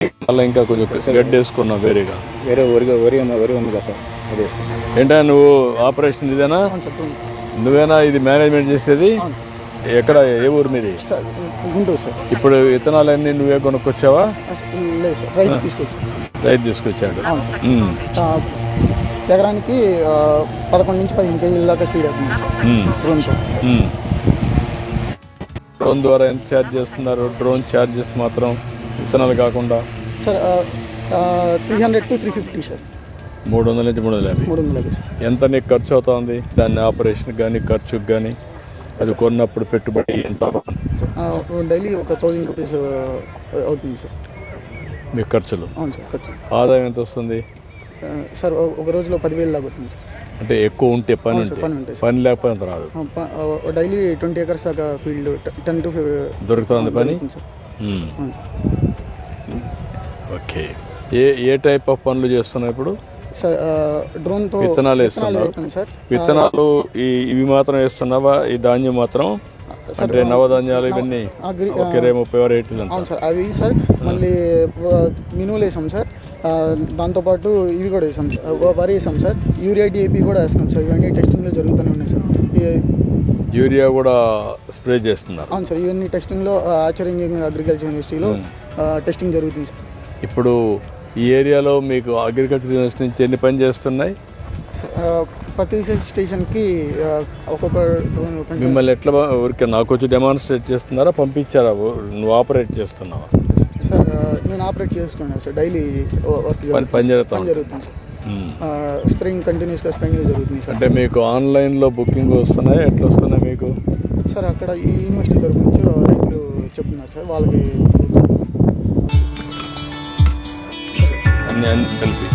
అలా ఇంకా కొంచెం గడ్డి వేసుకున్నావు వేరేగా. వేరే వరి ఉంది కదా సార్, అది వేసుకున్నాం. ఏంటా నువ్వు ఆపరేషన్ ఇదేనా? నువ్వేనా ఇది మేనేజ్మెంట్ చేసేది? ఎక్కడ, ఏ ఊరు మీది? గుంటూరు సార్. ఇప్పుడు విత్తనాలన్నీ నువ్వే కొనుక్కొచ్చావా? లేదు సార్, రైతు తీసుకొచ్చాను. రైతు తీసుకొచ్చాడు. ఎకరానికి 11 నుంచి 15 కేజీల దాకా సీడ్ అవుతుంది డ్రోన్తో. డ్రోన్ ద్వారా ఎంత ఛార్జ్ చేస్తున్నారు? డ్రోన్ ఛార్జెస్ మాత్రం విత్తనాలు కాకుండా సార్ 300 to 350 సార్. 300 నుంచి 350. 350 సార్. ఎంత నీకు ఖర్చు అవుతుంది దాన్ని ఆపరేషన్ కానీ ఖర్చుకు కానీ? అది కొన్నప్పుడు పెట్టుబడి ఎంత? డైలీ ఒక 1000 రూపీస్ అవుతుంది సార్ మీ ఖర్చులు. అవును సార్, ఖర్చు. ఆదాయం ఎంత వస్తుంది సార్? ఒక రోజులో 10,000 దాకా అవుతుంది సార్. అంటే ఎక్కువ ఉంటే పని ఉంటే, పని లేకపోతే అంత రాదు. డైలీ 20 acres దాకా ఫీల్డ్ 10 to 15 దొరుకుతుంది పని sir. Okay. A type of పనులు చేస్తున్నావు ఇప్పుడు? సార్ డ్రోన్తో విత్తనాలు వేస్తున్నావు సార్. విత్తనాలు ఇవి మాత్రం వేస్తున్నావా? ఈ ధాన్యం మాత్రం అంటే నవధాన్యాలు ఇవన్నీ 30 రేట్లు? అవును సార్, అవి సార్. మళ్ళీ మినువులు వేసాం సార్. దాంతోపాటు ఇవి కూడా వేసాం, వరి వేసాం సార్. యూరియా డిఏపి కూడా వేస్తున్నాం సార్. ఇవన్నీ టెస్టింగ్లో జరుగుతూనే ఉన్నాయి సార్. యూరియా కూడా స్ప్రే చేస్తున్నారు? అవును సార్, ఇవన్నీ టెస్టింగ్లో ఆచరింగ్ అగ్రికల్చర్ యూనివర్సిటీలో టెస్టింగ్ జరుగుతుంది సార్. ఇప్పుడు ఈ ఏరియాలో మీకు అగ్రికల్చర్ యూనివర్సిటీ నుంచి ఎన్ని పని చేస్తున్నాయి? ప్రతి స్టేషన్కి ఒక్కొక్క డ్రోన్. మిమ్మల్ని ఎట్లా ఊరికే నాకు వచ్చి డెమాన్స్ట్రేట్ చేస్తున్నారా, పంపించారా, నువ్వు ఆపరేట్ చేస్తున్నావా? సార్ నేను ఆపరేట్ చేస్తున్నాను సార్. డైలీ పని జరుగుతుంది సార్. స్ప్రింగ్ కంటిన్యూస్గా స్ప్రింగ్ జరుగుతుంది సార్. అంటే మీకు ఆన్లైన్లో బుకింగ్ వస్తున్నాయి, ఎట్లా వస్తున్నాయి మీకు? సార్ అక్కడ ఈ యూనివర్సిటీ తరపు నుంచి రైతులు చెప్తున్నారు సార్, వాళ్ళకి అన్ని కలిపి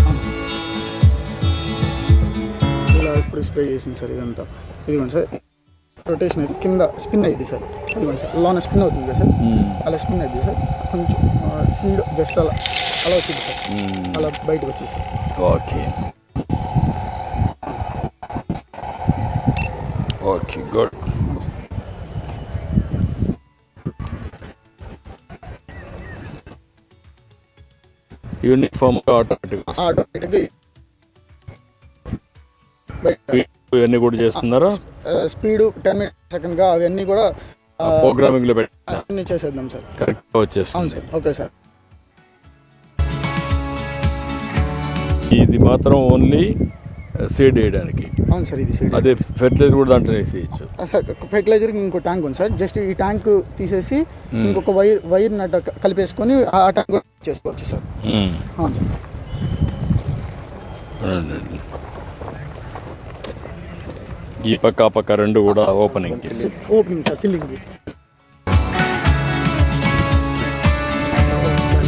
ఇలా ఇప్పుడు స్ప్రే చేసింది సార్. ఇదంతా ఇదిగోండి సార్, రొటేషన్ అయితే కింద స్పిన్ అయింది సార్. ఇదిగోండి సార్, లోన స్పిన్ అవుతుంది కదా సార్, అలా స్పిన్ అయింది సార్. కొంచెం సీడ్ జస్ట్ అలా వచ్చింది సార్, అలా బయటకు వచ్చేసి sir. Okay okay, good. Uniform ఆటోమేటిక్గా ఇవన్నీ కూడా చేస్తున్నారా? స్పీడు 10 seconds అవన్నీ కూడా ప్రోగ్రామింగ్ లో అన్ని చేసేద్దాం సార్. కరెక్ట్గా వచ్చేస్తుంది. అవును సార్. Okay sir. ఇది మాత్రం ఓన్లీ సీడ్ వేయడానికి? అవును సార్, ఇది సీడ్. అదే ఫెర్టిలైజర్ కూడా దాంట్లో వేసేయచ్చు సార్. ఫెర్టిలైజర్కి ఇంకో ట్యాంక్ ఉంది సార్. జస్ట్ ఈ ట్యాంక్ తీసేసి ఇంకొక వైర్ నట్ట కలిపేసుకొని ఆ ట్యాంక్ కూడా చేసుకోవచ్చు సార్. అవును సార్. ఈ పక్క ఆ పక్క రెండు కూడా ఓపెనింగ్ సార్, ఫిల్లింగ్.